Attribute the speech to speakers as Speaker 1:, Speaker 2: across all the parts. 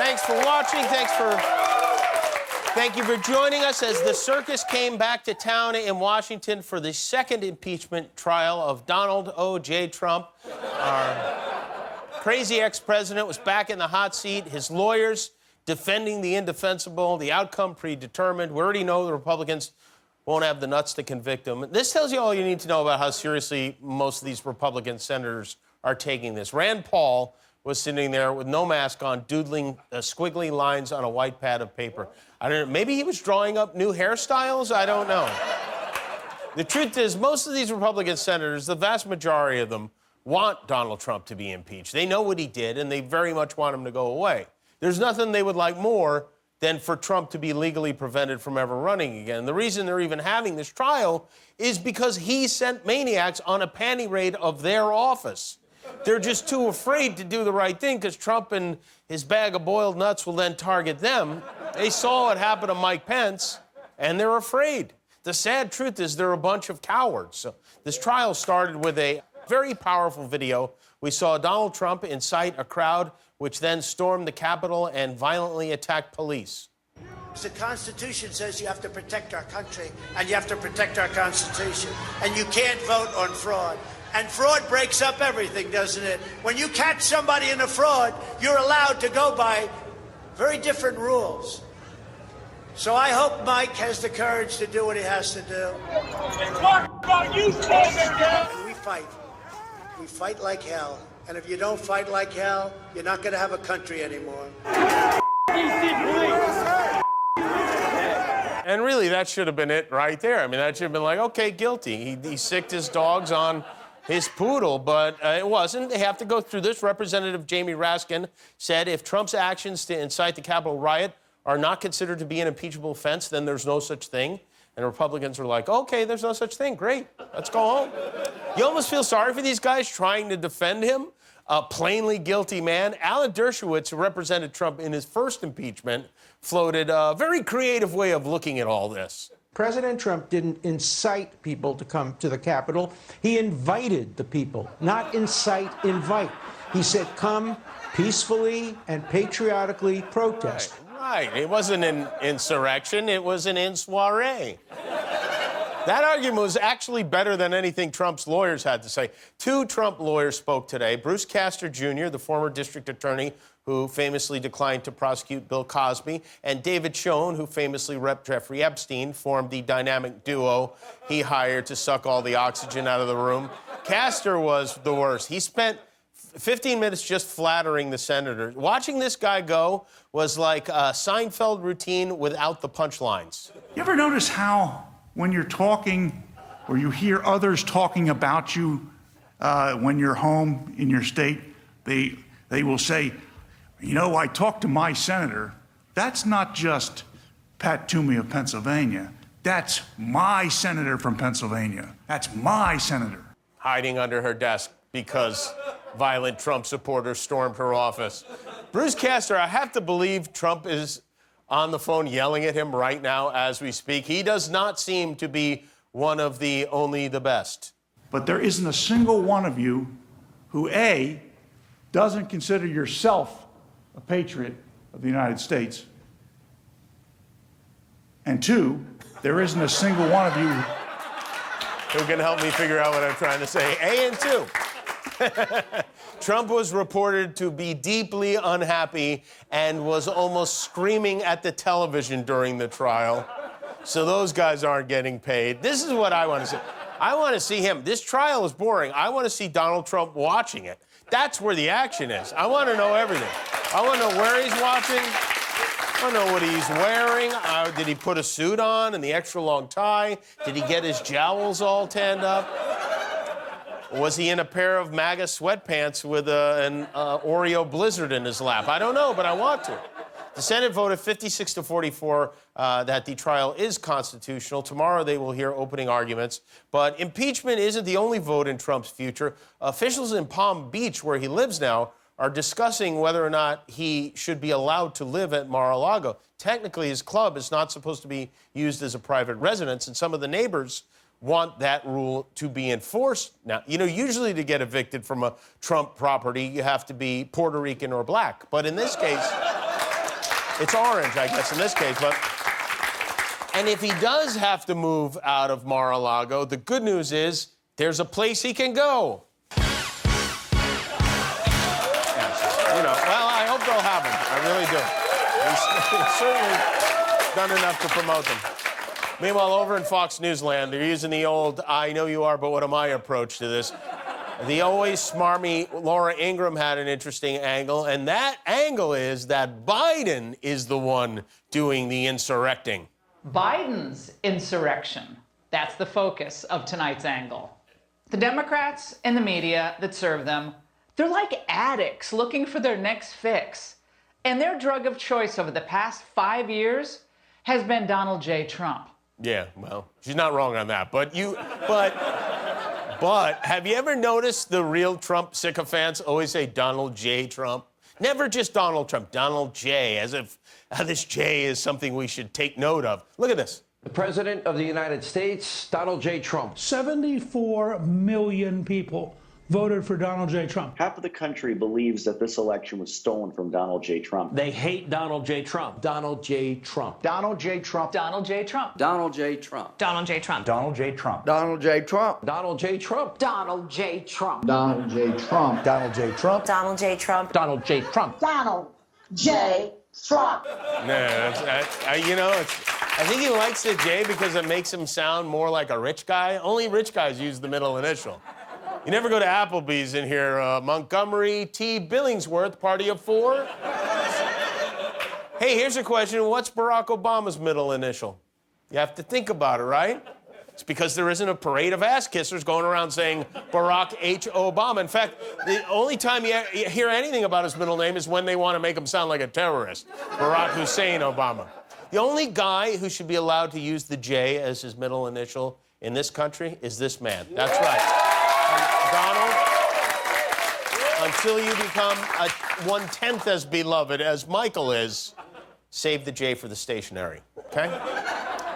Speaker 1: Thanks for watching. Thank you for joining us as the circus came back to town in Washington for the second impeachment trial of Donald O.J. Trump. Our crazy ex-president was back in the hot seat. His lawyers defending the indefensible, the outcome predetermined. We already know the Republicans won't have the nuts to convict him. This tells you all you need to know about how seriously most of these Republican senators are taking this. Rand Paul was sitting there with no mask on, doodling squiggly lines on a white pad of paper. I don't know, maybe he was drawing up new hairstyles? I don't know. The truth is, most of these Republican senators, the vast majority of them, want Donald Trump to be impeached. They know what he did, and they very much want him to go away. There's nothing they would like more than for Trump to be legally prevented from ever running again. The reason they're even having this trial is because he sent maniacs on a panty raid of their office. They're just too afraid to do the right thing because Trump and his bag of boiled nuts will then target them. They saw what happened to Mike Pence, and they're afraid. The sad truth is they're a bunch of cowards. So this trial started with a very powerful video. We saw Donald Trump incite a crowd, which then stormed the Capitol and violently attacked police.
Speaker 2: The Constitution says you have to protect our country, and you have to protect our Constitution, and you can't vote on fraud. And fraud breaks up everything, doesn't it? When you catch somebody in a fraud, you're allowed to go by very different rules. So I hope Mike has the courage to do what he has to do. And we fight. We fight like hell. And if you don't fight like hell, you're not going to have a country anymore.
Speaker 1: And really, that should have been it right there. I mean, that should have been like, okay, guilty. He sicked his dogs on his poodle, but it wasn't. They have to go through this. Representative Jamie Raskin said if Trump's actions to incite the Capitol riot are not considered to be an impeachable offense, then there's no such thing. And Republicans were like, okay, there's no such thing. Great. Let's go home. You almost feel sorry for these guys trying to defend him. A plainly guilty man. Alan Dershowitz, who represented Trump in his first impeachment, floated a very creative way of looking at all this.
Speaker 3: President Trump didn't incite people to come to the Capitol. He invited the people, not incite, invite. He said, come peacefully and patriotically protest.
Speaker 1: Right. It wasn't an insurrection. It was an in-soiree. That argument was actually better than anything Trump's lawyers had to say. Two Trump lawyers spoke today. Bruce Castor Jr., the former district attorney who famously declined to prosecute Bill Cosby, and David Schoen, who famously repped Jeffrey Epstein, formed the dynamic duo he hired to suck all the oxygen out of the room. Castor was the worst. He spent 15 minutes just flattering the senators. Watching this guy go was like a Seinfeld routine without the punchlines.
Speaker 4: You ever notice how when you're talking or you hear others talking about you when you're home in your state, they will say, you know, I talked to my senator. That's not just Pat Toomey of Pennsylvania. That's my senator from Pennsylvania. That's my senator.
Speaker 1: Hiding under her desk because violent Trump supporters stormed her office. Bruce Castor, I have to believe Trump is on the phone yelling at him right now as we speak. He does not seem to be one of the only the best.
Speaker 4: But there isn't a single one of you who, A, doesn't consider yourself a patriot of the United States, and two, there isn't a single one of you
Speaker 1: who can help me figure out what I'm trying to say. A and two. Trump was reported to be deeply unhappy and was almost screaming at the television during the trial. So those guys aren't getting paid. This is what I want to see. I want to see him. This trial is boring. I want to see Donald Trump watching it. That's where the action is. I want to know everything. I want to know where he's watching. I want to know what he's wearing. Did he put a suit on and the extra long tie? Did he get his jowls all tanned up? Was he in a pair of MAGA sweatpants with an Oreo blizzard in his lap? I don't know, but I want to. The Senate voted 56-44 that the trial is constitutional. Tomorrow they will hear opening arguments. But impeachment isn't the only vote in Trump's future. Officials in Palm Beach, where he lives now, are discussing whether or not he should be allowed to live at Mar-a-lago. Technically, his club is not supposed to be used as a private residence, and some of the neighbors want that rule to be enforced. Now, you know, usually to get evicted from a Trump property, you have to be Puerto Rican or black. But in this case, It's orange, I guess, in this case, but... And if he does have to move out of Mar-a-Lago, the good news is there's a place he can go. Yes. You know, well, I hope they'll have him. I really do. He's certainly done enough to promote them. Meanwhile, over in Fox News land, they're using the old I know you are, but what am I approach to this. The always smarmy Laura Ingraham had an interesting angle, and that angle is that Biden is the one doing the insurrecting.
Speaker 5: Biden's insurrection. That's the focus of tonight's angle. The Democrats and the media that serve them, they're like addicts looking for their next fix. And their drug of choice over the past 5 years has been Donald J. Trump.
Speaker 1: Yeah, well, she's not wrong on that. But have you ever noticed the real Trump sycophants always say Donald J. Trump? Never just Donald Trump, Donald J., as if this J is something we should take note of. Look at this.
Speaker 6: The President of the United States, Donald J. Trump.
Speaker 7: 74 million people voted for Donald J. Trump.
Speaker 8: Half of the country believes that this election was stolen from Donald J. Trump.
Speaker 6: They hate Donald J. Trump.
Speaker 3: Donald J. Trump.
Speaker 9: Donald J. Trump.
Speaker 5: Donald J. Trump.
Speaker 10: Donald J. Trump.
Speaker 11: Donald J. Trump.
Speaker 9: Donald J. Trump.
Speaker 10: Donald J. Trump.
Speaker 6: Donald J. Trump.
Speaker 11: Donald J. Trump.
Speaker 9: Donald J. Trump.
Speaker 7: Donald J. Trump.
Speaker 11: Donald J. Trump.
Speaker 6: Donald J. Trump.
Speaker 11: Donald J. Trump.
Speaker 1: You know, I think he likes the J because it makes him sound more like a rich guy. Only rich guys use the middle initial. You never go to Applebee's and hear Montgomery T. Billingsworth, party of four. Hey, here's a question. What's Barack Obama's middle initial? You have to think about it, right? It's because there isn't a parade of ass-kissers going around saying Barack H. Obama. In fact, the only time you hear anything about his middle name is when they want to make him sound like a terrorist. Barack Hussein Obama. The only guy who should be allowed to use the J as his middle initial in this country is this man. That's right. Donald, until you become a 1/10 as beloved as Michael is, save the J for the stationery, okay?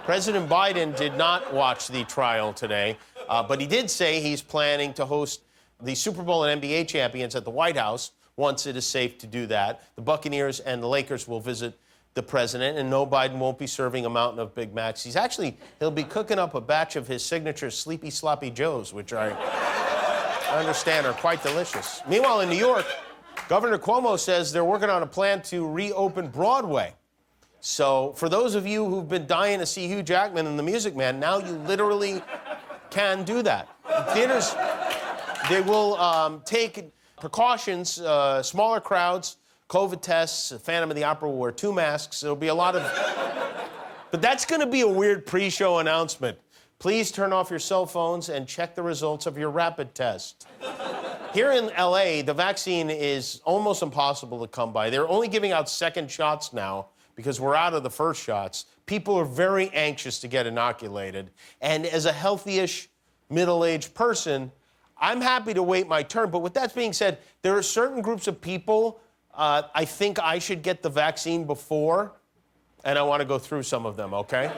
Speaker 1: President Biden did not watch the trial today, but he did say he's planning to host the Super Bowl and NBA champions at the White House once it is safe to do that. The Buccaneers and the Lakers will visit the president, and no, Biden won't be serving a mountain of Big Macs. He'll be cooking up a batch of his signature Sleepy Sloppy Joes, which I understand are quite delicious. Meanwhile, in New York, Governor Cuomo says they're working on a plan to reopen Broadway. So for those of you who've been dying to see Hugh Jackman and the Music Man, now you literally can do that. Theaters, they will take precautions, smaller crowds, COVID tests. Phantom of the Opera will wear 2 masks. There'll be a lot of... But that's going to be a weird pre-show announcement. Please turn off your cell phones and check the results of your rapid test. Here in LA, the vaccine is almost impossible to come by. They're only giving out second shots now because we're out of the first shots. People are very anxious to get inoculated. And as a healthy-ish, middle-aged person, I'm happy to wait my turn. But with that being said, there are certain groups of people I think I should get the vaccine before, and I want to go through some of them, okay?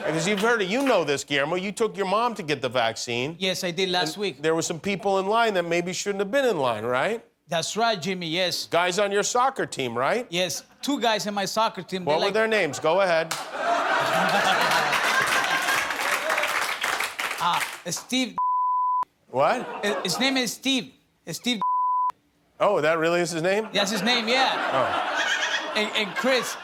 Speaker 1: Because you've heard it, you know this, Guillermo. You took your mom to get the vaccine.
Speaker 12: Yes, I did last week.
Speaker 1: There were some people in line that maybe shouldn't have been in line, right?
Speaker 12: That's right, Jimmy, yes.
Speaker 1: Guys on your soccer team, right?
Speaker 12: Yes, 2 guys in my soccer team.
Speaker 1: What were their names? Go ahead.
Speaker 12: Steve.
Speaker 1: What?
Speaker 12: His name is Steve. Steve.
Speaker 1: Oh, that really is his name?
Speaker 12: That's his name, yeah.
Speaker 1: Oh.
Speaker 12: And Chris,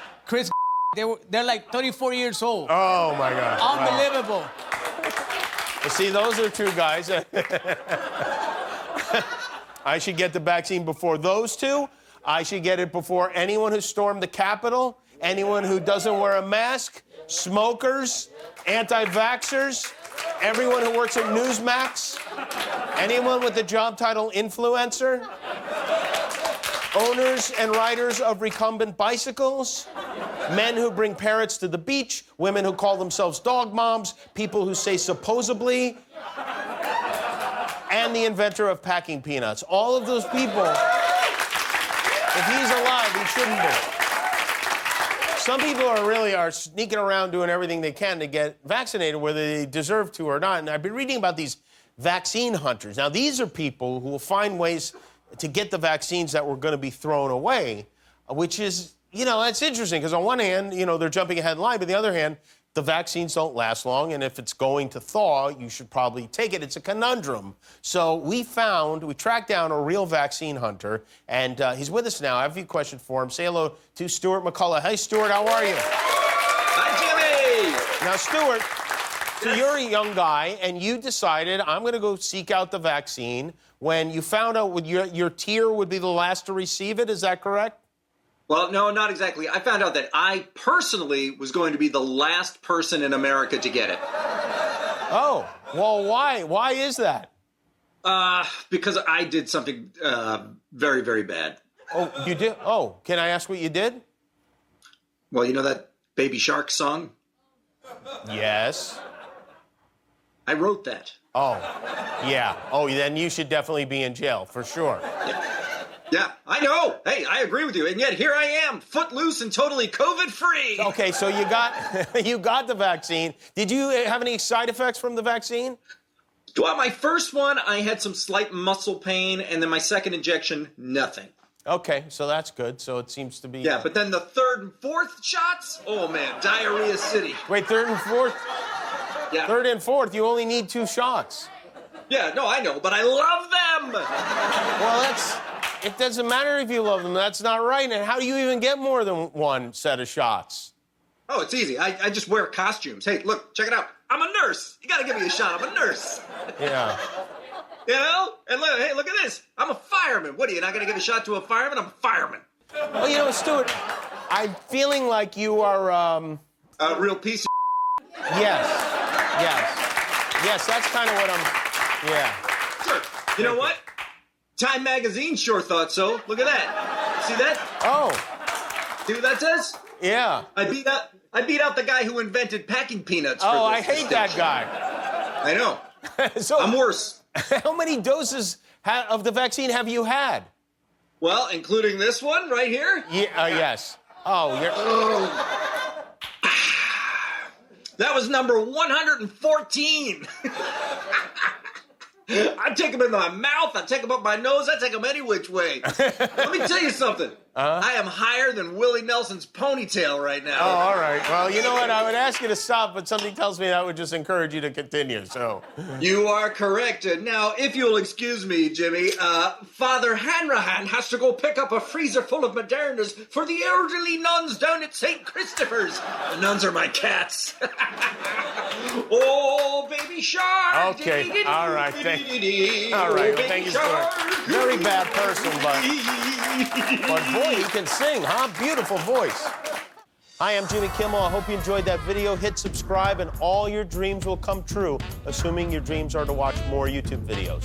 Speaker 12: they're like 34 years old.
Speaker 1: Oh, my God.
Speaker 12: Unbelievable.
Speaker 1: Wow. See, those are 2 guys. I should get the vaccine before those 2. I should get it before anyone who stormed the Capitol, anyone who doesn't wear a mask, smokers, anti-vaxxers, everyone who works at Newsmax, anyone with the job title influencer, owners and riders of recumbent bicycles, men who bring parrots to the beach, women who call themselves dog moms, people who say supposedly, and the inventor of packing peanuts. All of those people, if he's alive, he shouldn't be. Some people are sneaking around doing everything they can to get vaccinated, whether they deserve to or not. And I've been reading about these vaccine hunters. Now, these are people who will find ways to get the vaccines that were going to be thrown away, which is you know, that's interesting because on one hand, you know, they're jumping ahead in line, but on the other hand, the vaccines don't last long, and if it's going to thaw, you should probably take it. It's a conundrum. So we tracked down a real vaccine hunter, and he's with us now. I have a few questions for him. Say hello to Stuart McCullough. Hey, Stuart, how are you?
Speaker 13: Hi, Jimmy!
Speaker 1: Now, Stuart, so you're a young guy, and you decided, I'm going to go seek out the vaccine when you found out your tier would be the last to receive it. Is that correct?
Speaker 13: Well, no, not exactly. I found out that I personally was going to be the last person in America to get it.
Speaker 1: Oh, well, why? Why is that?
Speaker 13: Because I did something very, very bad.
Speaker 1: Oh, you did? Oh, can I ask what you did?
Speaker 13: Well, you know that Baby Shark song?
Speaker 1: Yes.
Speaker 13: I wrote that.
Speaker 1: Oh, yeah. Oh, then you should definitely be in jail, for sure.
Speaker 13: Yeah, I know. Hey, I agree with you. And yet here I am, footloose and totally COVID-free.
Speaker 1: Okay, so you got the vaccine. Did you have any side effects from the vaccine?
Speaker 13: Well, my first one, I had some slight muscle pain, and then my second injection, nothing.
Speaker 1: Okay, so that's good. So it seems to be...
Speaker 13: Yeah, but then the third and fourth shots, oh, man, diarrhea city.
Speaker 1: Wait, third and fourth?
Speaker 13: Yeah.
Speaker 1: Third and fourth, you only need 2 shots.
Speaker 13: Yeah, no, I know, but I love them.
Speaker 1: Well, it doesn't matter if you love them. That's not right. And how do you even get more than 1 set of shots?
Speaker 13: Oh, it's easy. I just wear costumes. Hey, look, check it out. I'm a nurse. You got to give me a shot. I'm a nurse.
Speaker 1: Yeah.
Speaker 13: You know? And look, hey, look at this. I'm a fireman. What, are you not going to give a shot to a fireman? I'm a fireman.
Speaker 1: Well, you know, Stuart, I'm feeling like you are...
Speaker 13: A real piece of
Speaker 1: Yes. Yes. Yes, that's kind of what I'm... Yeah.
Speaker 13: Sure. You know what? Time Magazine sure thought so. Look at that. See that?
Speaker 1: Oh.
Speaker 13: See what that says?
Speaker 1: Yeah.
Speaker 13: I beat out the guy who invented packing peanuts.
Speaker 1: Oh, I hate that guy.
Speaker 13: I know.
Speaker 1: So
Speaker 13: I'm worse.
Speaker 1: How many doses of the vaccine have you had?
Speaker 13: Well, including this one right here.
Speaker 1: Yeah. Yes. Oh, you're.
Speaker 13: That was number 114. I take them in my mouth, I take them up my nose, I take them any which way. Let me tell you something. I am higher than Willie Nelson's ponytail right now.
Speaker 1: Oh, all right. Well, you know what? I would ask you to stop, but something tells me that would just encourage you to continue, so.
Speaker 13: You are correct. Now, if you'll excuse me, Jimmy, Father Hanrahan has to go pick up a freezer full of Modernas for the elderly nuns down at St. Christopher's. The nuns are my cats. Oh, baby shark.
Speaker 1: Okay. All right. All right. Well, thank you, Stuart. Very bad person, but boy, he can sing, huh? Beautiful voice. Hi, I'm Jimmy Kimmel. I hope you enjoyed that video. Hit subscribe, and all your dreams will come true, assuming your dreams are to watch more YouTube videos.